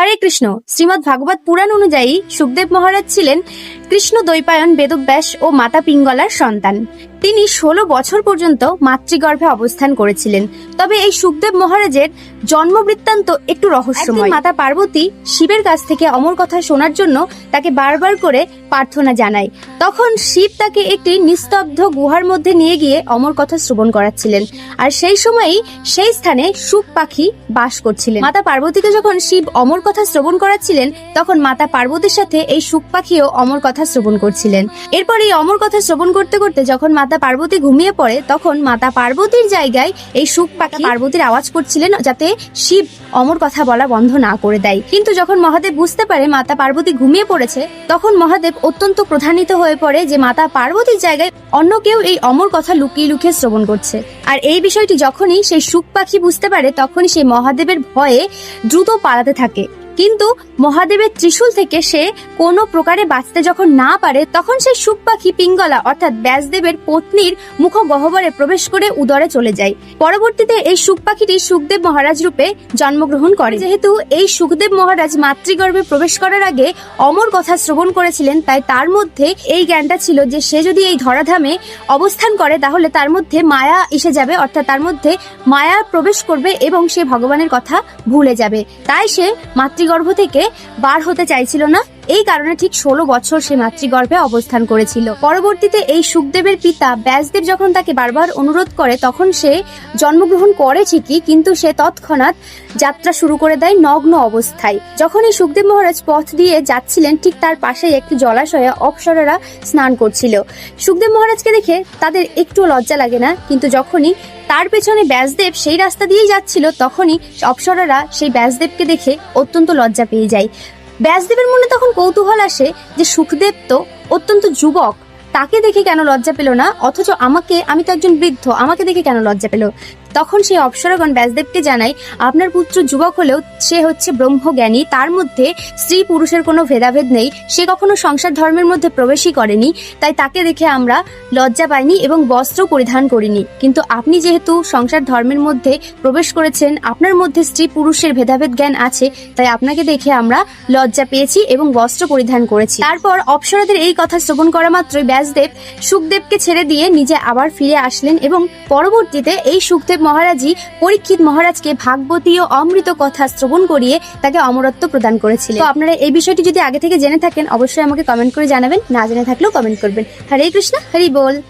হরে কৃষ্ণ। শ্রীমদ্ ভাগবত পুরাণ অনুযায়ী সুখদেব মহারাজ ছিলেন কৃষ্ণ দ্বৈপায়ন বেদব্যাস ও মাতা পিঙ্গলার সন্তান। তিনি 16 বছর পর্যন্ত মাতৃগর্ভে অবস্থান করেছিলেন। তবে এই সুখদেব মহারাজের জন্ম বৃত্তান্ত একটু রহস্যময়। মাতা পার্বতী শিবের কাছ থেকে অমর কথা শোনার জন্য তাকে বারবার করে প্রার্থনা জানায়। তখন শিব তাকে একটি নিস্তব্ধ গুহার মধ্যে নিয়ে গিয়ে অমর কথা শ্রবণ করাচ্ছিলেন। আর সেই সময়ই সেই স্থানে সুখ পাখি বাস করছিলেন। মাতা পার্বতীকে যখন শিব অমর কথা শ্রবণ করাচ্ছিলেন, তখন মাতা পার্বতীর সাথে এই সুখ পাখিও অমর কথা শ্রবণ করছিলেন। এরপর এই অমর কথা শ্রবণ করতে করতে যখন মাতা পার্বতী ঘুমিয়ে পড়ে, তখন মাতা পার্বতীর জায়গায় এই সুখ পাখি পার্বতীর আওয়াজ করছিলেন, যাতে শিব অমর কথা বলা বন্ধ না করে দেয়। কিন্তু যখন মহাদেব বুঝতে পারে মাতা পার্বতী ঘুমিয়ে পড়েছে, তখন মহাদেব অত্যন্ত ক্রোধান্বিত হয়ে পড়ে যে মাতা পার্বতীর জায়গায় অন্য কেউ এই অমর কথা লুকিয়ে লুকিয়ে শ্রবণ করছে। আর এই বিষয়টি যখনই সেই সুখ পাখি বুঝতে পারে, তখনই সেই মহাদেবের ভয়ে দ্রুত পালাতে থাকে। কিন্তু মহাদেবের ত্রিশূল থেকে সে কোনো প্রকারে বাঁচতে যখন না পারে, তখন সেই সুখ পাখি পিঙ্গলা অর্থাৎ ব্যাসদেবের পত্নীর মুখ গহ্বরে প্রবেশ করে উদরে চলে যায়। পরবর্তীতে এই সুখ পাখিটি সুখদেব মহারাজ রূপে জন্মগ্রহণ করে। যেহেতু এই সুখদেব মহারাজ মাতৃগর্ভে প্রবেশ করার আগে অমর কথা শ্রবণ করেছিলেন, তাই তার মধ্যে এই জ্ঞানটা ছিল যে সে যদি এই ধরাধামে অবস্থান করে তাহলে তার মধ্যে মায়া এসে যাবে, অর্থাৎ তার মধ্যে মায়া প্রবেশ করবে এবং সে ভগবানের কথা ভুলে যাবে। তাই সে মাতৃগর্ভ থেকে বার হতে চাইছিল না। এই কারণে ঠিক 16 বছর সে মাতৃগর্ভে অবস্থান করেছিল। পরবর্তীতে এই সুখদেবের পিতা ব্যাসদেব যখন তাকে বারবার অনুরোধ করে, তখন সে জন্মগ্রহণ করে ঠিকই, কিন্তু সে তৎক্ষণাৎ যাত্রা শুরু করে দেয় নগ্ন অবস্থায়। যখন এই সুখদেব মহারাজ পথ দিয়ে যাচ্ছিলেন, ঠিক তার পাশে একটি জলাশয়ে অপ্সরারা স্নান করছিল। সুখদেব মহারাজকে দেখে তাদের একটু লজ্জা লাগে না, কিন্তু যখনই তার পেছনে ব্যাসদেব সেই রাস্তা দিয়েই যাচ্ছিল, তখনই অপ্সরারা সেই ব্যাসদেবকে দেখে অত্যন্ত লজ্জা পেয়ে যায়। ব্যাসদেবের মনে তখন কৌতূহল আসে যে সুখদেব তো অত্যন্ত যুবক, তাকে দেখে কেন লজ্জা পেল না, অথচ আমি তো একজন বৃদ্ধ, আমাকে দেখে কেন লজ্জা পেল। তখন সেই অপ্সরাগণ ব্যাসদেবকে জানায়, আপনার পুত্র যুবক হলেও সে হচ্ছে ব্রহ্মজ্ঞানী, তার মধ্যে স্ত্রী পুরুষের কোনো ভেদাভেদ নেই, সে কখনো সংসার ধর্মের মধ্যে প্রবেশই করেনি, তাই তাকে দেখে আমরা লজ্জা পাইনি এবং বস্ত্র পরিধান করিনি। কিন্তু আপনি যেহেতু সংসার ধর্মের মধ্যে প্রবেশ করেছেন, আপনার মধ্যে স্ত্রী পুরুষের ভেদাভেদ জ্ঞান আছে, তাই আপনাকে দেখে আমরা লজ্জা পেয়েছি এবং বস্ত্র পরিধান করেছি। তারপর অপ্সরাদের এই কথা শ্রবণ করা মাত্রই ব্যাসদেব সুখদেবকে ছেড়ে দিয়ে নিজে আবার ফিরে আসলেন এবং পরবর্তীতে এই সুখদেব মহারাজই পরীক্ষিত মহারাজকে ভাগবতী ও অমৃত কথা শ্রবণ করিয়ে তাকে অমরত্ব প্রদান করেছিলেন। তো আপনারা এই বিষয়টি যদি আগে থেকে জেনে থাকেন, অবশ্যই আমাকে কমেন্ট করে জানাবেন, না জেনে থাকলেও কমেন্ট করবেন। হরে কৃষ্ণ, হরি বল।